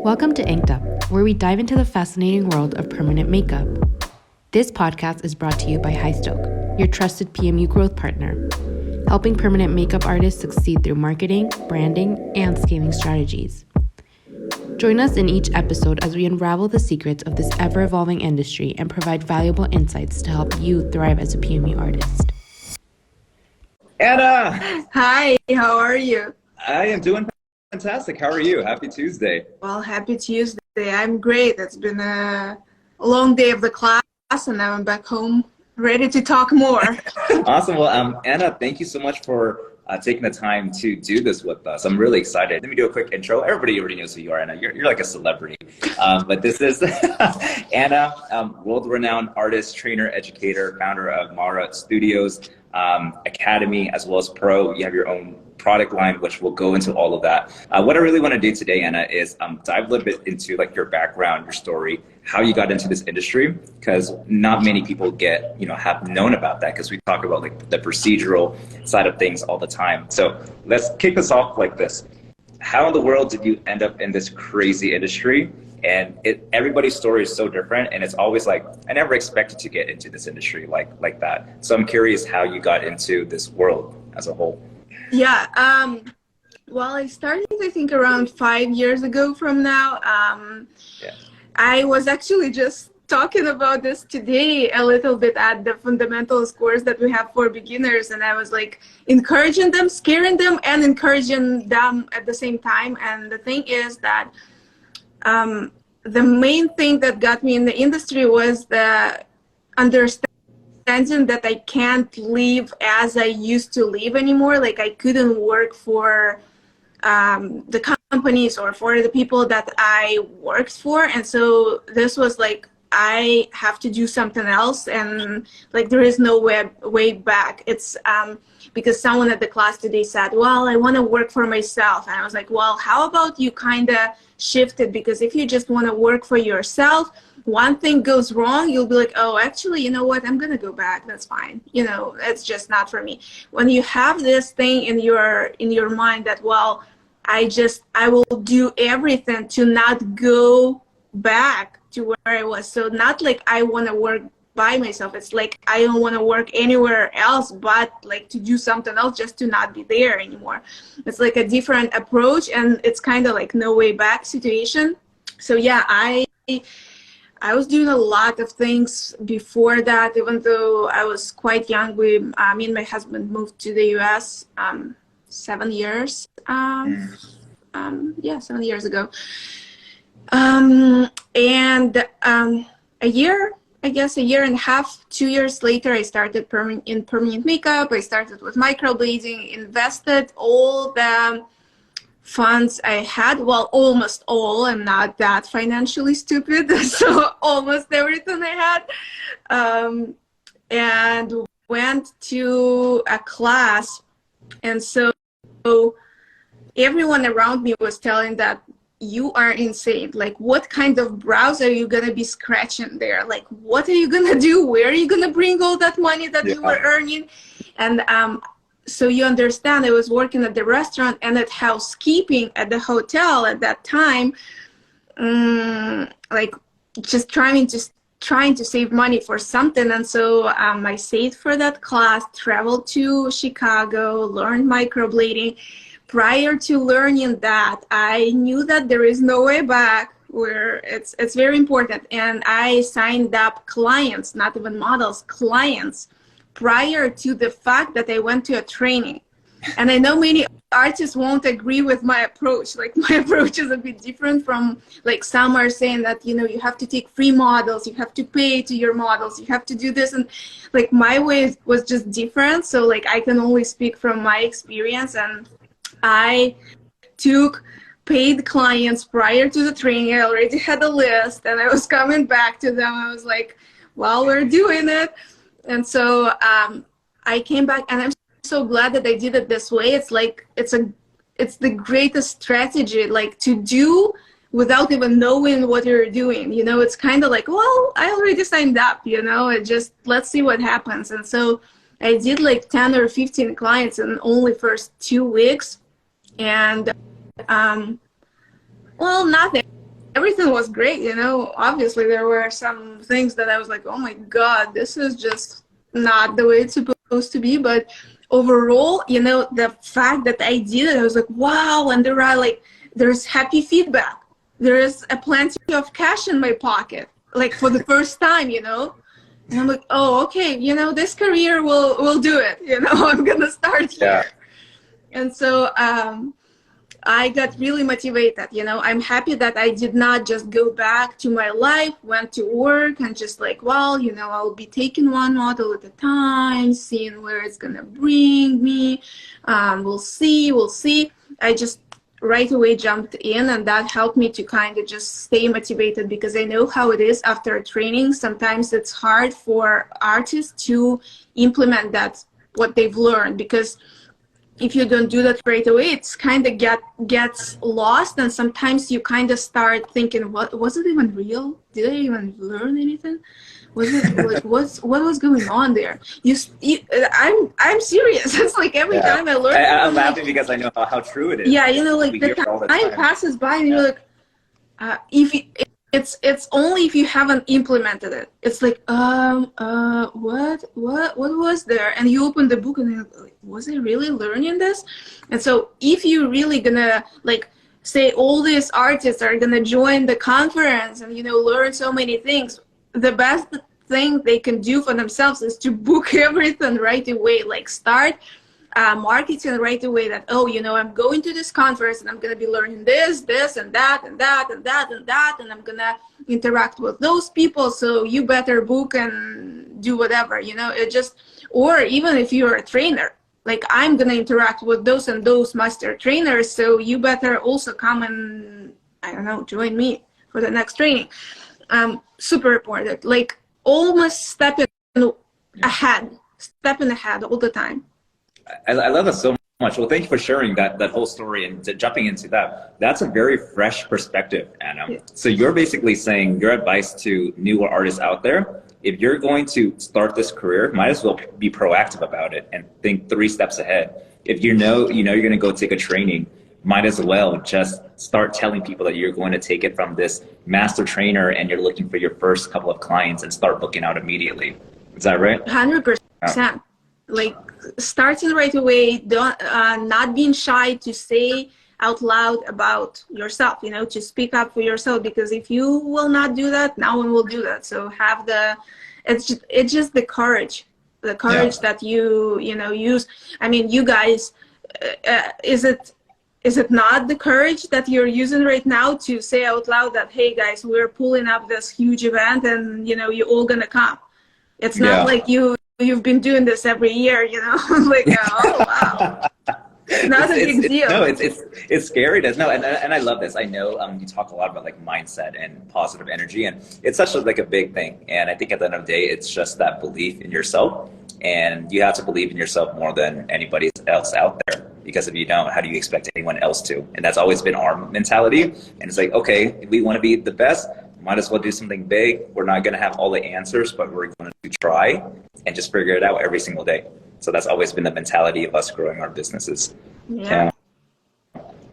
Welcome to Inked Up, where we dive into the fascinating world of permanent makeup. This podcast is brought to you by Highstoke, your trusted PMU growth partner, helping permanent makeup artists succeed through marketing, branding, and scaling strategies. Join us in each episode as we unravel the secrets of this ever-evolving industry and provide valuable insights to help you thrive as a PMU artist. Anna! Hi, how are you? I am doing fantastic. How are you? Happy Tuesday. Well, happy Tuesday. I'm great. It's been a long day of the class and now I'm back home ready to talk more. Awesome. Well, Anna, thank you so much for taking the time to do this with us. I'm really excited. Let me do a quick intro. Everybody already knows who you are, Anna. You're like a celebrity. But this is Anna, world-renowned artist, trainer, educator, founder of Mara Studios Academy, as well as Pro. You have your own product line, which we'll go into all of that. What I really want to do today, Anna, is dive a little bit into like your background, your story, how you got into this industry, because not many people have known about that, because we talk about like the procedural side of things all the time. So let's kick this off like this. How in the world did you end up in this crazy industry? And everybody's story is so different, and it's always like, I never expected to get into this industry like that. So I'm curious how you got into this world as a whole. Yeah, well, I started, I think, around 5 years ago from now. I was actually just talking about this today a little bit at the fundamentals course that we have for beginners, and I was like encouraging them, scaring them, and encouraging them at the same time. And the thing is that the main thing that got me in the industry was the understanding that I can't live as I used to live anymore. Like I couldn't work for the companies or for the people that I worked for. And so this was like, I have to do something else, and like there is no way back. It's because someone at the class today said, well, I want to work for myself. And I was like, well, how about you kind of shift it? Because if you just want to work for yourself, one thing goes wrong, you'll be like, oh, actually, you know what, I'm gonna go back, that's fine, it's just not for me. When you have this thing in your mind that, well, I will do everything to not go back to where I was. So not like I want to work by myself, it's like I don't want to work anywhere else but like to do something else, just to not be there anymore. It's like a different approach, and it's kind of like no way back situation. So yeah, I was doing a lot of things before that. Even though I was quite young, me and my husband moved to the US 7 years. 7 years ago. A year and a half, 2 years later, I started in permanent makeup. I started with microblading, invested all the funds I had, well, almost all. I'm not that financially stupid, so almost everything I had, and went to a class. And so everyone around me was telling that you are insane. Like, what kind of brows are you gonna be scratching there? Like, what are you gonna do? Where are you gonna bring all that money that you were earning? And so you understand, I was working at the restaurant and at housekeeping at the hotel at that time, like just trying to save money for something. And so I saved for that class, traveled to Chicago, learned microblading. Prior to learning that, I knew that there is no way back, where it's very important. And I signed up clients, not even models, clients, prior to the fact that I went to a training. And I know many artists won't agree with my approach. Like, my approach is a bit different from, like, some are saying that, you have to take free models, you have to pay to your models, you have to do this. And like, my way was just different. So like, I can only speak from my experience. And I took paid clients prior to the training. I already had a list, and I was coming back to them. I was like, well, we're doing it. And so I came back, and I'm so glad that I did it this way. It's like, it's the greatest strategy, like, to do without even knowing what you're doing. It's kind of like, well, I already signed up, it just, let's see what happens. And so I did like 10 or 15 clients in only first 2 weeks. And well, nothing everything was great, you know. Obviously there were some things that I was like, oh my God, this is just not the way it's supposed to be. But overall, you know, the fact that I did it, I was like, wow. And there's happy feedback. There is a plenty of cash in my pocket, like for the first time, you know. And I'm like, oh, okay, you know, this career will do it, you know. I'm gonna start here. Yeah. And so I got really motivated, you know. I'm happy that I did not just go back to my life, went to work and just like, well, you know, I'll be taking one model at a time, seeing where it's gonna bring me. We'll see. I just right away jumped in, and that helped me to kind of just stay motivated, because I know how it is after a training. Sometimes it's hard for artists to implement that, what they've learned, because if you don't do that right away, it's kind of gets lost, and sometimes you kind of start thinking, what was it even real? Did I even learn anything? Was it like what was going on there? I'm serious. It's like every time I learn, I'm laughing because I know how true it is. Yeah, you know, like the time passes by, and you're like, it's only if you haven't implemented it. It's like, what was there? And you open the book and you're like, was I really learning this? And so if you're really gonna, like, say all these artists are gonna join the conference and, you know, learn so many things, the best thing they can do for themselves is to book everything right away. Like, start marketing right away, that, oh, you know, I'm going to this conference and I'm going to be learning this and that and that and that and that, and I'm going to interact with those people, so you better book and do whatever, you know. It just, or even if you're a trainer, like, I'm going to interact with those and those master trainers, so you better also come and, I don't know, join me for the next training. Super important, like, almost stepping ahead all the time. I love that so much. Well, thank you for sharing that whole story and jumping into that. That's a very fresh perspective, Anna. Yeah. So you're basically saying your advice to newer artists out there, if you're going to start this career, might as well be proactive about it and think 3 steps ahead. If you know you're going to go take a training, might as well just start telling people that you're going to take it from this master trainer and you're looking for your first couple of clients and start booking out immediately. Is that right? 100%. Yeah. Like, starting right away, don't not being shy to say out loud about yourself, you know, to speak up for yourself, because if you will not do that, no one will do that. So have it's just the courage that you know, use. I mean, you guys, is it not the courage that you're using right now to say out loud that, hey guys, we're pulling up this huge event and, you know, you're all gonna come? It's not like you've been doing this every year, you know. Like, oh wow, not a big deal. No, it's scary. And I love this. I know you talk a lot about, like, mindset and positive energy, and it's such like a big thing. And I think at the end of the day, it's just that belief in yourself, and you have to believe in yourself more than anybody else out there. Because if you don't, how do you expect anyone else to? And that's always been our mentality. And it's like, okay, if we want to be the best, might as well do something big. We're not going to have all the answers, but we're going to try and just figure it out every single day. So that's always been the mentality of us growing our businesses. Yeah.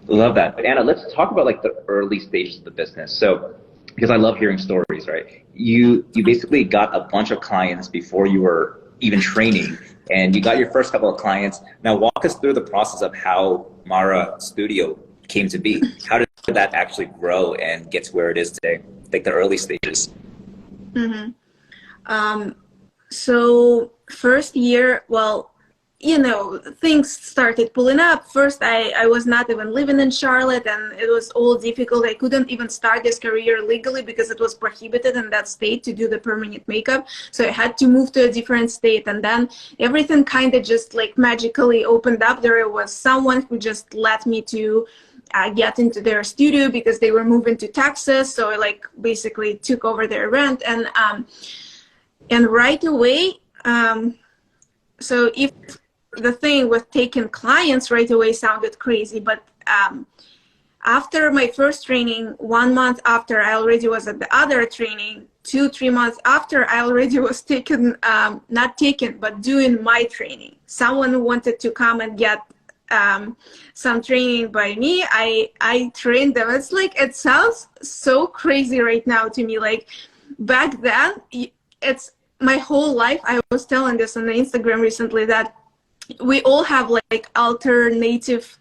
Love that. But Anna, let's talk about, like, the early stages of the business. So, because I love hearing stories, right? You basically got a bunch of clients before you were even training, and you got your first couple of clients. Now walk us through the process of how Mara Studio came to be. How did that actually grow and get to where it is today? Like, the early stages. Mm-hmm. So first year, well, you know, things started pulling up. First, I was not even living in Charlotte, and it was all difficult. I couldn't even start this career legally because it was prohibited in that state to do the permanent makeup. So I had to move to a different state, and then everything kind of just, like, magically opened up. There was someone who just let me to get into their studio because they were moving to Texas. So I, like, basically took over their rent, and right away, so if the thing with taking clients right away sounded crazy, but after my first training, 1 month after, I already was at the other training. 2-3 months after, I already was not taken, but doing my training. Someone wanted to come and get some training by me. I trained them. It's like, it sounds so crazy right now to me. Like back then, it's my whole life. I was telling this on the Instagram recently that we all have like alternative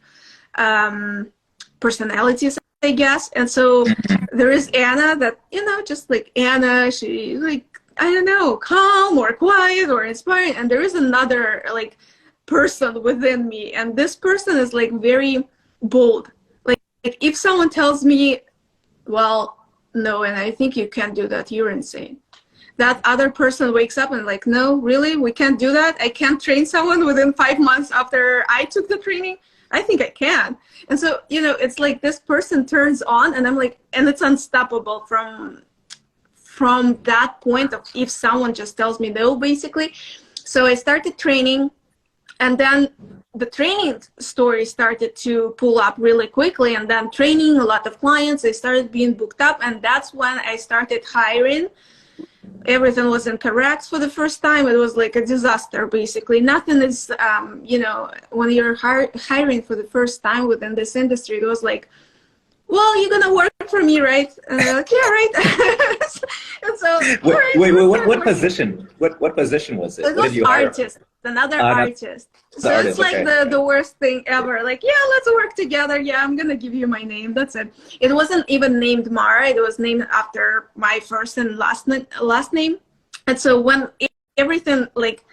personalities, I guess. And so there is Anna that, you know, just like Anna, she like, I don't know, calm or quiet or inspiring. And there is another like person within me. And this person is like very bold. Like if someone tells me, well, no, and I think you can't do that, you're insane. That other person wakes up and like, no, really, we can't do that. I can't train someone within 5 months after I took the training. I think I can. And so, you know, it's like this person turns on and I'm like, and it's unstoppable from that point of if someone just tells me no, basically. So I started training, and then the training story started to pull up really quickly, and then training a lot of clients, they started being booked up, and that's when I started hiring. Everything was incorrect for the first time. It was like a disaster, basically. Nothing is, you know, when you're hiring for the first time within this industry, it was like, well, you're gonna work for me, right? And I'm like, yeah, right. And so, wait, what position? What position was it? It was artist, another artist. So artist, it's like okay. the worst thing ever. Like, yeah, let's work together. Yeah, I'm gonna give you my name. That's it. It wasn't even named Mara. It was named after my first and last name. And so when everything like,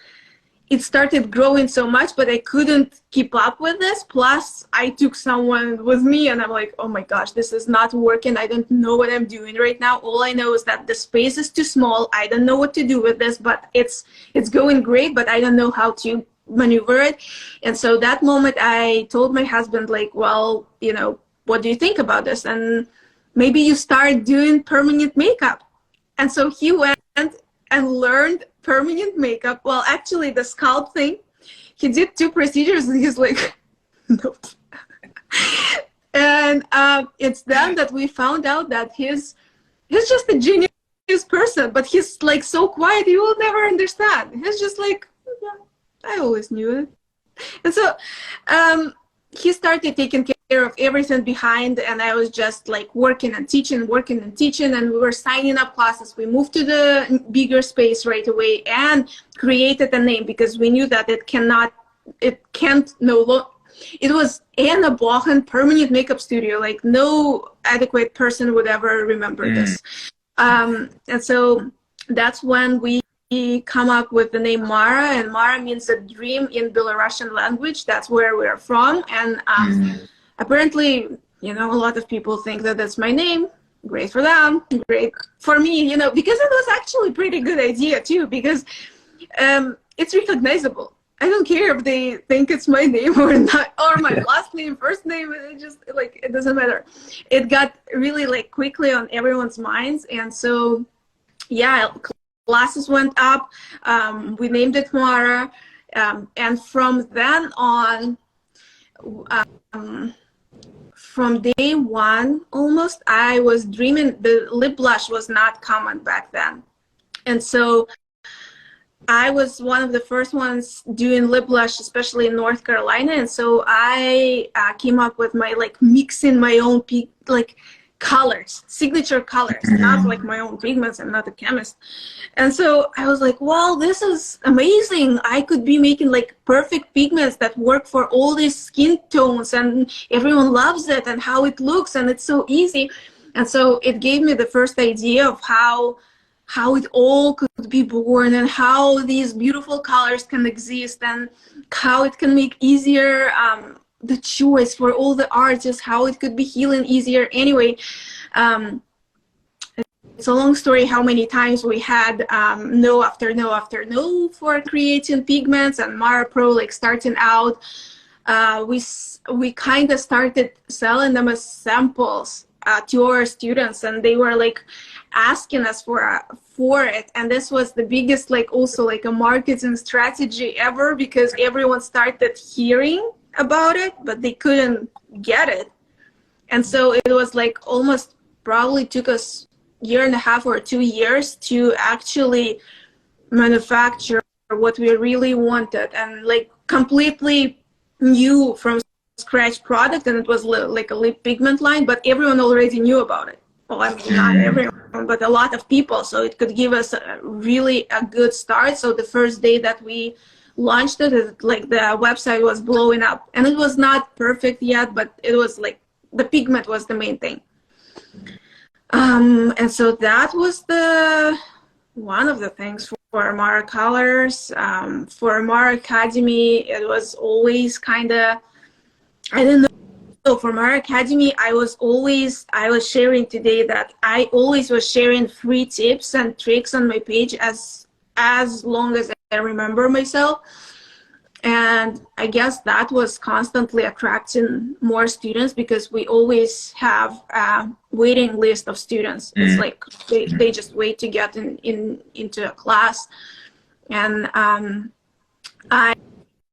it started growing so much, but I couldn't keep up with this. Plus, I took someone with me, and I'm like, oh my gosh, this is not working. I don't know what I'm doing right now. All I know is that the space is too small. I don't know what to do with this, but it's going great, but I don't know how to maneuver it. And so that moment, I told my husband, like, well, you know, what do you think about this? And maybe you start doing permanent makeup. And so he went and learned permanent makeup. Well, actually the scalp thing, he did 2 procedures and he's like, nope. And it's then that we found out that he's just a genius person, but he's like so quiet, you will never understand. He's just like, yeah, I always knew it. And so he started taking care of everything behind, and I was just like working and teaching, and we were signing up classes. We moved to the bigger space right away and created a name because we knew that it can't no longer. It was Anna Bokhan Permanent Makeup Studio. Like no adequate person would ever remember this. And so that's when we come up with the name Mara, and Mara means a dream in Belarusian language. That's where we're from. And apparently, you know, a lot of people think that that's my name. Great for them, great for me, you know, because it was actually a pretty good idea too, because it's recognizable. I don't care if they think it's my name or not, or my last name, first name. It just like, it doesn't matter. It got really like quickly on everyone's minds. And so, yeah, classes went up. We named it Mara. And from then on, from day one, almost, I was dreaming. The lip blush was not common back then. And so I was one of the first ones doing lip blush, especially in North Carolina. And so I came up with my, like, mixing my own, like, colors, signature colors, not like my own pigments. I'm not a chemist. And so I was like, wow, this is amazing. I could be making like perfect pigments that work for all these skin tones, and everyone loves it and how it looks, and it's so easy. And so it gave me the first idea of how it all could be born, and how these beautiful colors can exist, and how it can make easier the choice for all the artists, how it could be healing easier. Anyway, it's a long story how many times we had no after no after no for creating pigments, and Mara Pro, like starting out, we kind of started selling them as samples to our students, and they were like asking us for it. And this was the biggest, like, also like a marketing strategy ever, because everyone started hearing about it, but they couldn't get it. And so it was like almost probably took us 1.5 or 2 years to actually manufacture what we really wanted, and like completely new from scratch product, and it was like a lip pigment line, but everyone already knew about it. Well, I mean, not everyone, but a lot of people. So it could give us really a good start. So the first day that we launched it, like the website was blowing up, and it was not perfect yet, but it was like the pigment was the main thing. And so that was one of the things for Amara Colors. For Amara Academy, it was always kind of, I didn't know. So for Amara Academy, I was sharing today that I always was sharing free tips and tricks on my page as long as I remember myself. And I guess that was constantly attracting more students, because we always have a waiting list of students. It's like they just wait to get into a class. And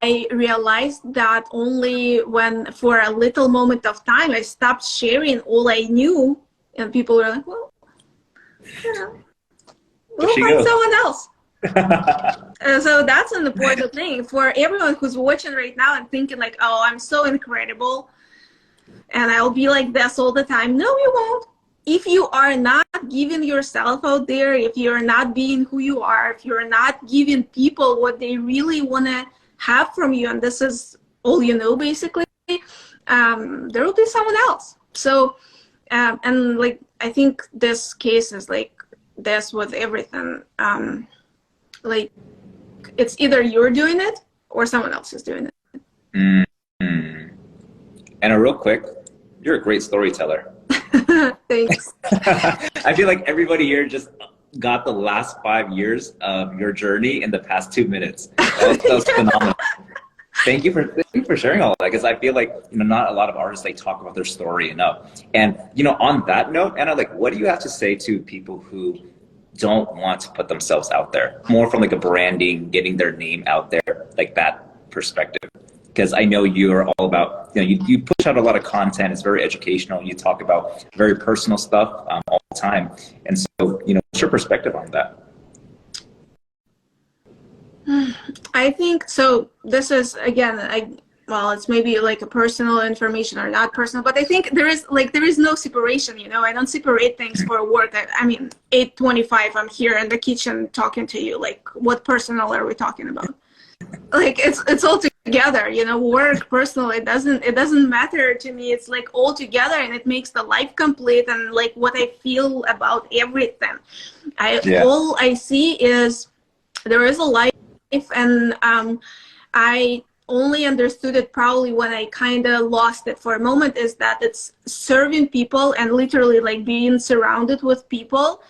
I realized that only when, for a little moment of time, I stopped sharing all I knew, and people were like, well, you know, we'll find someone else. So that's an important thing for everyone who's watching right now and thinking like, oh, I'm so incredible and I'll be like this all the time. No, you won't. If you are not giving yourself out there, if you're not being who you are, if you're not giving people what they really want to have from you, and this is all you know, basically, there will be someone else. So, and like, I think this case is like this with everything. Like, it's either you're doing it or someone else is doing it. Mm-hmm. And a real quick, you're a great storyteller. Thanks. I feel like everybody here just got the last 5 years of your journey in the past 2 minutes. That was phenomenal. Thank you for sharing all that, because I feel like, you know, not a lot of artists, they talk about their story enough. And, you know, on that note, Anna, like, what do you have to say to people who don't want to put themselves out there, more from like a branding, getting their name out there, like that perspective? Because I know you are all about, you know, you push out a lot of content. It's very educational. You talk about very personal stuff all the time. And so, you know, what's your perspective on that? I think so. This is, again, well, it's maybe like a personal information or not personal, but I think there is no separation, you know. I don't separate things for work. I mean, 8:25, I'm here in the kitchen talking to you. Like, what personal are we talking about? Like, it's all together, you know. Work, personal, it doesn't matter to me. It's like all together, and it makes the life complete, and like what I feel about everything. All I see is there is a life, and I only understood it probably when I kind of lost it for a moment, is that it's serving people and literally like being surrounded with people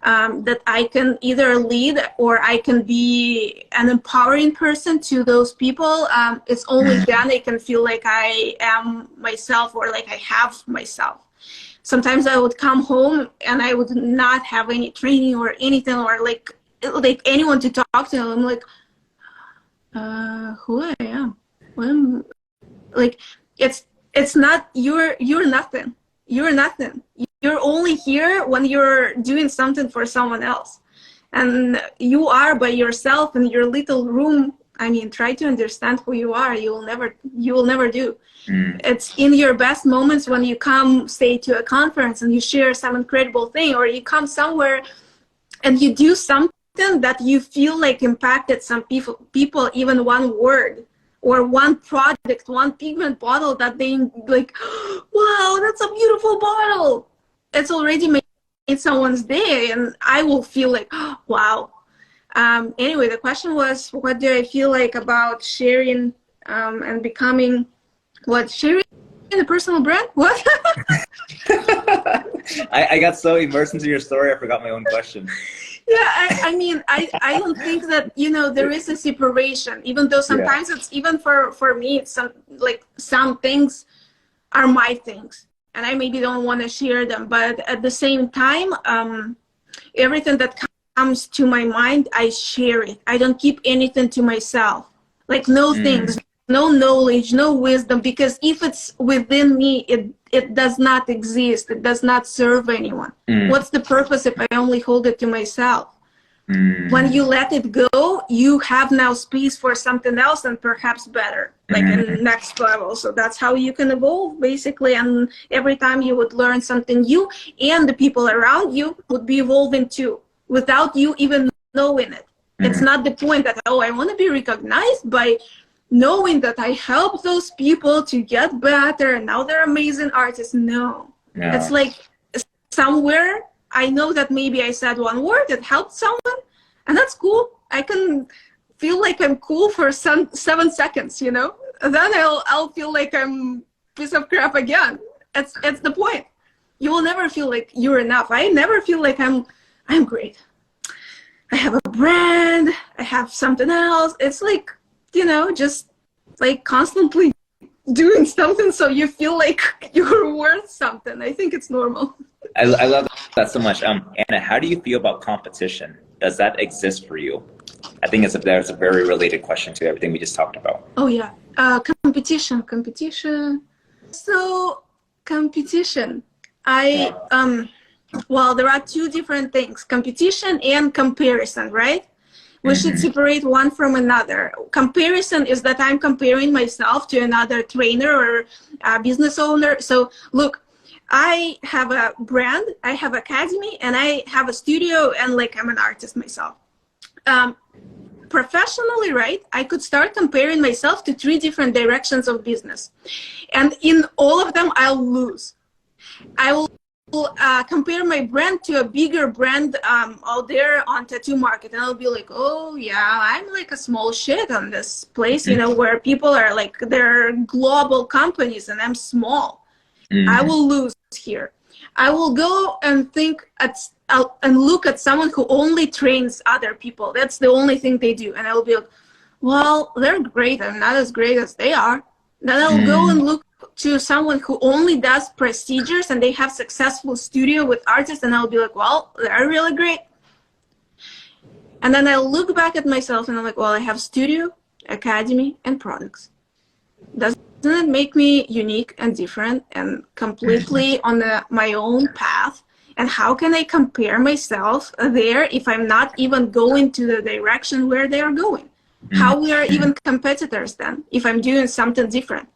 that I can either lead or I can be an empowering person to those people. It's only then I can feel like I am myself, or like I have myself. Sometimes I would come home and I would not have any training or anything, or like anyone to talk to. I'm like, who I am. Like, it's not, you're nothing. You're nothing. You're only here when you're doing something for someone else. And you are by yourself in your little room. I mean, try to understand who you are. You will never do. It's in your best moments when you come, say, to a conference and you share some incredible thing, or you come somewhere and you do something that you feel like impacted some people, even one word or one product, one pigment bottle that they like, wow, that's a beautiful bottle. It's already made someone's day, and I will feel like, oh, wow. Anyway, the question was, what do I feel like about sharing and becoming sharing a personal brand? What? I got so immersed into your story, I forgot my own question. Yeah, I mean, I don't think that, you know, there is a separation, even though sometimes it's, even for me, it's some things are my things and I maybe don't want to share them, but at the same time, everything that comes to my mind, I share it. I don't keep anything to myself, like no things, no knowledge, no wisdom, because if it's within me, it does not exist. It does not serve anyone. What's the purpose if I only hold it to myself, When you let it go, you have now space for something else and perhaps better, like in next level. So that's how you can evolve, basically. And every time you would learn something new, and the people around you would be evolving too, without you even knowing it. It's not the point that, oh, I want to be recognized by knowing that I helped those people to get better and now they're amazing artists. No. It's like somewhere I know that maybe I said one word that helped someone, and that's cool. I can feel like I'm cool for 7 seconds, you know? And then I'll feel like I'm a piece of crap again. It's the point. You will never feel like you're enough. I never feel like I'm great. I have a brand, I have something else. It's like, you know, just like constantly doing something so you feel like you're worth something. I think it's normal. I love that so much. Anna, how do you feel about competition? Does that exist for you? I think there's a very related question to everything we just talked about. Oh yeah, competition. So competition, well, there are two different things, competition and comparison, right? We should separate one from another. Comparison is that I'm comparing myself to another trainer or business owner. So look, I have a brand, I have academy, and I have a studio, and like I'm an artist myself. Professionally, right, I could start comparing myself to 3 different directions of business. And in all of them, I'll lose. I will compare my brand to a bigger brand out there on tattoo market, and I'll be like, oh yeah, I'm like a small shit on this place, you know, where people are like, they're global companies and I'm small. I will lose here. I will go and think and look at someone who only trains other people. That's the only thing they do, and I'll be like, well, they're great. I'm not as great as they are. Then I'll go and look to someone who only does procedures and they have successful studio with artists, and I'll be like, well, they're really great. And then I'll look back at myself and I'm like, well, I have studio, academy, and products. Doesn't it make me unique and different and completely on my own path? And how can I compare myself there if I'm not even going to the direction where they are going? How we are even competitors then if I'm doing something different?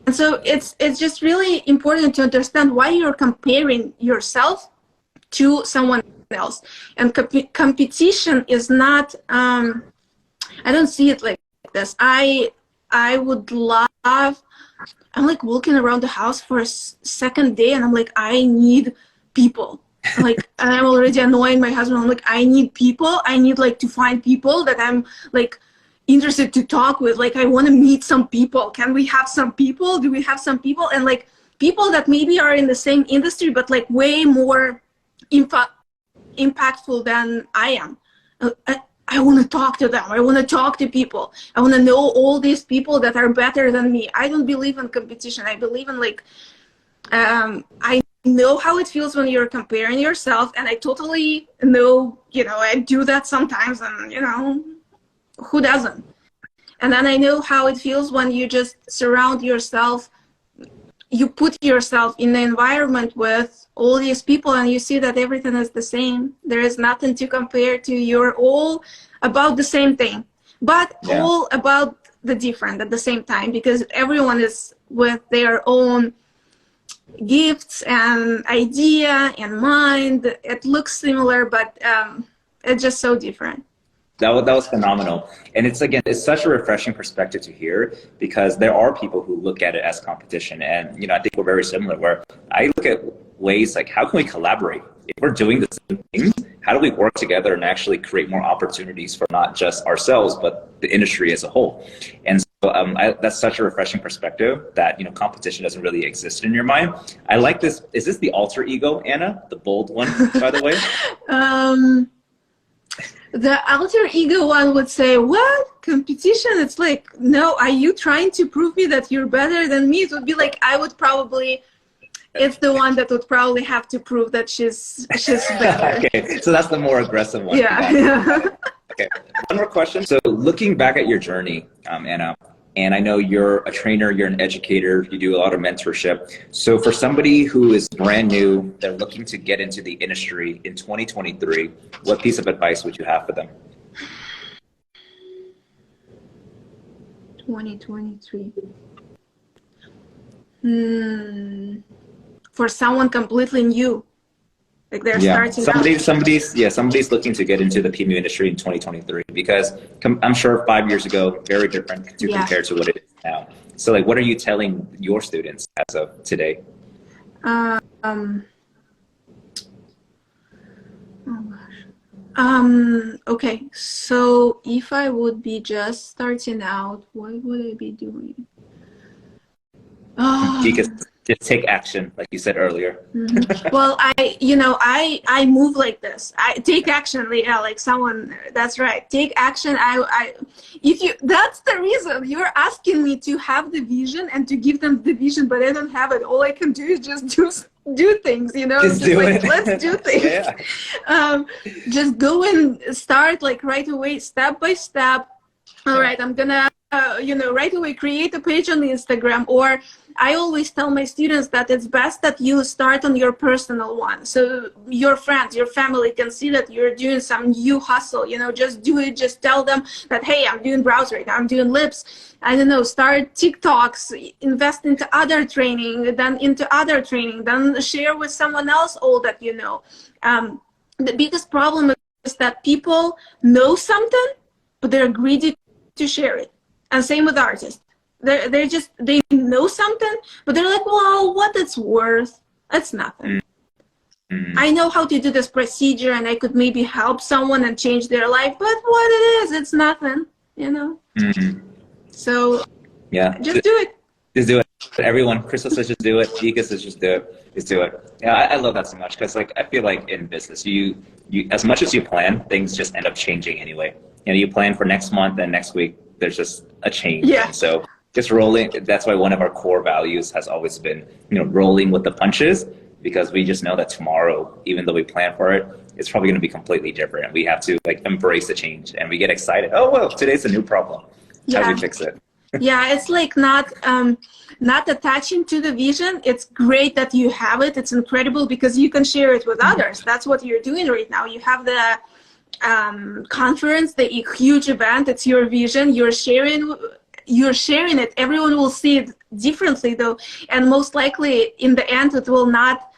And so it's just really important to understand why you're comparing yourself to someone else. And competition is not, I don't see it like this. I would love, I'm like walking around the house for a second day and I'm like, I need people. Like, I'm already annoying my husband. I'm like, I need people. I need like to find people that I'm like interested to talk with. Like, I want to meet some people. Can we have some people? Do we have some people? And like people that maybe are in the same industry, but like way more impactful than I am. I want to talk to them. I want to talk to people. I want to know all these people that are better than me. I don't believe in competition. I believe in like, I know how it feels when you're comparing yourself, and I totally know, you know, I do that sometimes, and you know, who doesn't? And then I know how it feels when you just surround yourself, you put yourself in the environment with all these people and you see that everything is the same. There is nothing to compare to. You're all about the same thing, but all about the different at the same time, because everyone is with their own gifts and idea and mind. It looks similar, but it's just so different. That was phenomenal. And it's such a refreshing perspective to hear, because there are people who look at it as competition. And, you know, I think we're very similar, where I look at ways like, how can we collaborate? If we're doing the same things, how do we work together and actually create more opportunities for not just ourselves, but the industry as a whole? And so that's such a refreshing perspective that, you know, competition doesn't really exist in your mind. I like this. Is this the alter ego, Anna? The bold one, by the way? The alter ego one would say, what? Competition? It's like, no, are you trying to prove me that you're better than me? It would be like, I would probably, it's the one that would probably have to prove that she's better. Okay, so that's the more aggressive one. Yeah. Okay, one more question. So looking back at your journey, Anna, And I know you're a trainer, you're an educator, you do a lot of mentorship. So for somebody who is brand new, they're looking to get into the industry in 2023, what piece of advice would you have for them? 2023. For someone completely new, like they're starting somebody's looking to get into the PMU industry in 2023, because I'm sure 5 years ago, very different to compare to what it is now. So like, what are you telling your students as of today? Oh gosh. Okay, so if I would be just starting out, what would I be doing? Because just take action, like you said earlier. Well, I move like this. I take action, like someone. That's right. Take action. That's the reason you're asking me to have the vision and to give them the vision, but I don't have it. All I can do is just do things. Just do it. Let's do things. Just go and start like right away, step by step. All right, I'm gonna right away create a page on Instagram, or I always tell my students that it's best that you start on your personal one, so your friends, your family can see that you're doing some new hustle. Just do it. Just tell them that, hey, I'm doing brows right now, I'm doing lips. I don't know, start TikToks, invest into other training, then into other training, then share with someone else all that you know. The biggest problem is that people know something, but they're greedy to share it. And same with artists. They know something, but they're like, well, what it's worth, it's nothing. I know how to do this procedure and I could maybe help someone and change their life, but what it is, it's nothing, So just do it. Just do it. Everyone, Crystal says just do it. Vika says just do it. Just do it. Yeah, I love that so much, because like I feel like in business, you as much as you plan, things just end up changing anyway. You plan for next month and next week, there's just a change. Yeah. And so just rolling. That's why one of our core values has always been, rolling with the punches, because we just know that tomorrow, even though we plan for it, it's probably going to be completely different. And we have to like embrace the change, and we get excited. Oh, well, today's a new problem. How do we fix it? Yeah, it's like not attaching to the vision. It's great that you have it. It's incredible because you can share it with others. That's what you're doing right now. You have the conference, the huge event. It's your vision. You're sharing it. Everyone will see it differently though, and most likely in the end it will not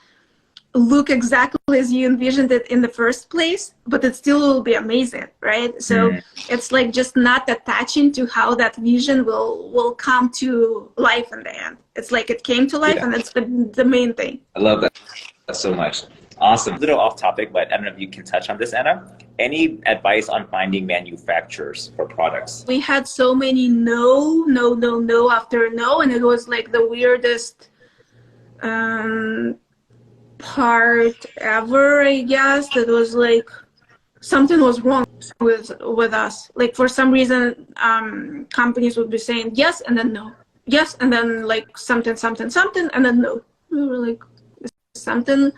look exactly as you envisioned it in the first place, but it still will be amazing, right? So it's like just not attaching to how that vision will come to life in the end. It's like it came to life, and it's the main thing. I love that so much. Awesome. A little off topic, but I don't know if you can touch on this, Anna. Any advice on finding manufacturers for products? We had so many no after no, and it was like the weirdest part ever, I guess. That was like something was wrong with us. Like for some reason, companies would be saying yes and then no, yes and then like something and then no. We were like, something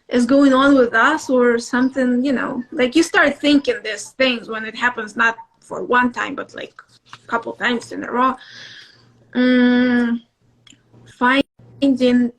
is going on with us or something, like you start thinking these things when it happens, not for one time, but like a couple times in a row. Finding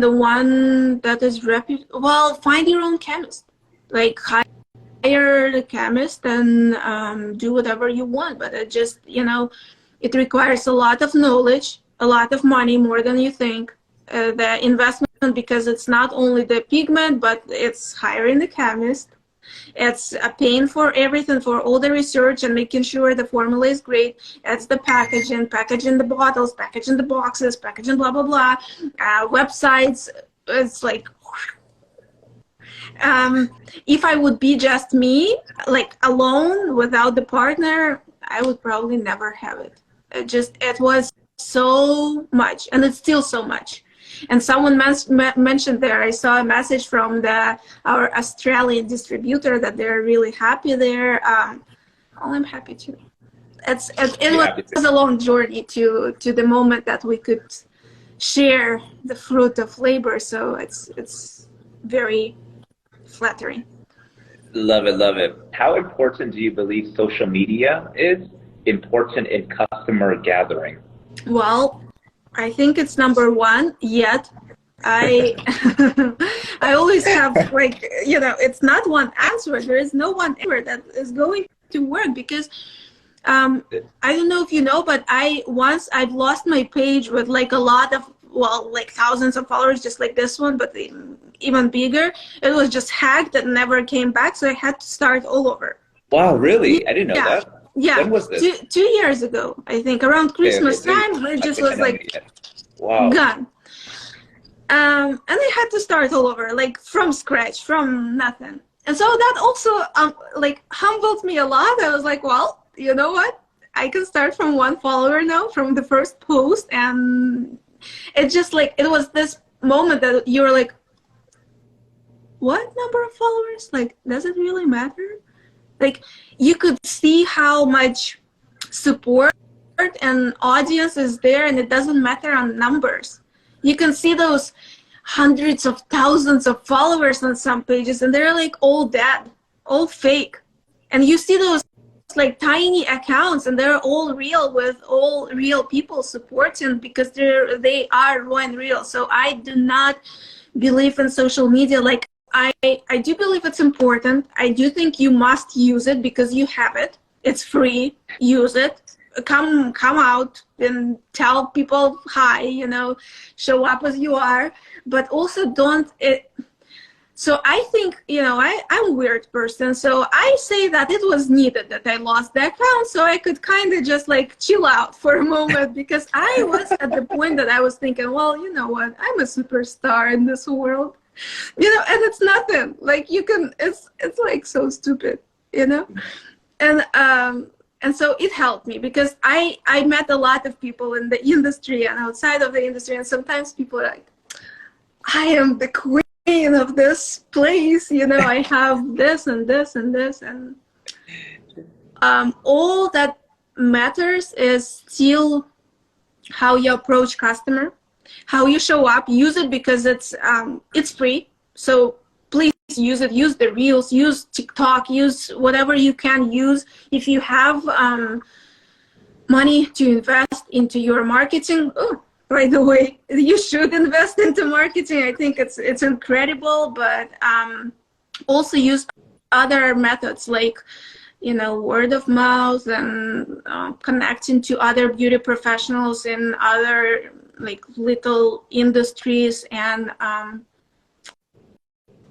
the one that is reputable. Well, find your own chemist. Like hire the chemist and do whatever you want. But it just, it requires a lot of knowledge, a lot of money, more than you think. The investment, because it's not only the pigment, but it's hiring the chemist. It's paying for everything, for all the research and making sure the formula is great. It's the packaging the bottles, packaging the boxes, packaging blah, blah, blah. Websites, it's like, if I would be just me, like alone without the partner, I would probably never have it. It was so much, and it's still so much. And someone mentioned there, I saw a message from our Australian distributor that they're really happy there. I'm happy too. It was a long journey to the moment that we could share the fruit of labor. So it's very flattering. Love it. How important do you believe social media is important in customer gathering? Well, I think it's number one, yet I I always have like, it's not one answer. There is no one answer that is going to work because I don't know if you know, but I've lost my page with like a lot of, like thousands of followers, just like this one, but even bigger. It was just hacked and never came back, so I had to start all over. Wow, really? I didn't know that. Yeah. When was this? 2 years ago, I think, around Christmas time. It just was like gone. And I had to start all over, like from scratch, from nothing. And so that also like humbled me a lot. I was like, well, you know what? I can start from one follower now, from the first post. And it just like, it was this moment that you were like, what number of followers? Like, does it really matter? Like, you could see how much support and audience is there, and it doesn't matter on numbers. You can see those hundreds of thousands of followers on some pages, and they're like all dead, all fake. And you see those like tiny accounts, and they're all real, with all real people supporting, because they are raw and real. So I do not believe in social media. Like, I do believe it's important. I do think you must use it because you have it. It's free. Use it. Come out and tell people hi, show up as you are, but also don't it. So I think, I'm a weird person. So I say that it was needed that I lost the account, so I could kind of just like chill out for a moment, because I was at the point that I was thinking, well, you know what? I'm a superstar in this world, and it's nothing. Like, it's like so stupid, And so it helped me, because I met a lot of people in the industry and outside of the industry, and sometimes people are like, I am the queen of this place, I have this and this and this, and all that matters is still how you approach customer, how you show up. Use it because it's free, so please use it. Use the reels, use TikTok, use whatever you can use. If you have money to invest into your marketing, by the way, you should invest into marketing. I think it's incredible, but also use other methods like, word of mouth, and connecting to other beauty professionals in other like little industries, and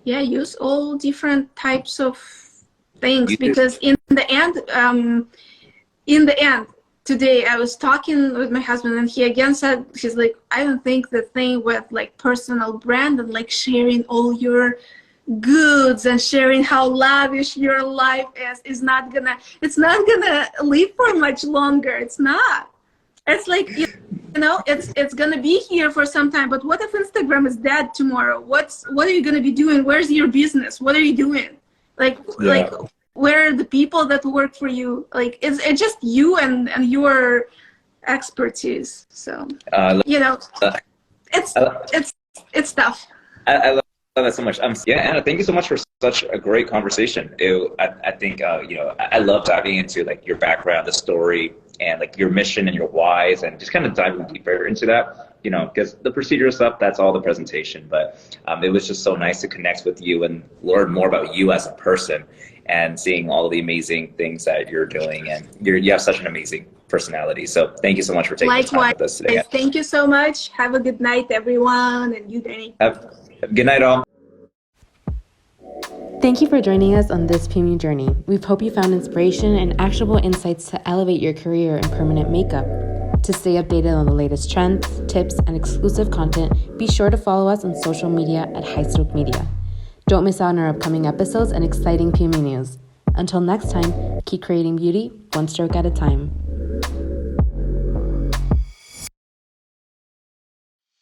use all different types of things, because in the end, today I was talking with my husband, and he again said, he's like, I don't think the thing with like personal brand and like sharing all your goods and sharing how lavish your life is not gonna live for much longer. It's not. It's like, it's gonna be here for some time, but what if Instagram is dead tomorrow? What are you gonna be doing? Where's your business? What are you doing? Like where are the people that work for you? Like, it's just you and your expertise. So it's tough. I love that so much. Anna, thank you so much for such a great conversation. I think I love diving into like your background, the story, and like your mission and your whys, and just kind of diving deeper into that, because the procedural stuff, that's all the presentation, but it was just so nice to connect with you and learn more about you as a person, and seeing all the amazing things that you're doing, and you have such an amazing personality. So thank you so much for taking the time with us today. Thank you so much. Have a good night, everyone, and you, Danny. Have a good night, all. Thank you for joining us on this PMU journey. We hope you found inspiration and actionable insights to elevate your career in permanent makeup. To stay updated on the latest trends, tips, and exclusive content, be sure to follow us on social media at Highstroke Media. Don't miss out on our upcoming episodes and exciting PMU news. Until next time, keep creating beauty one stroke at a time.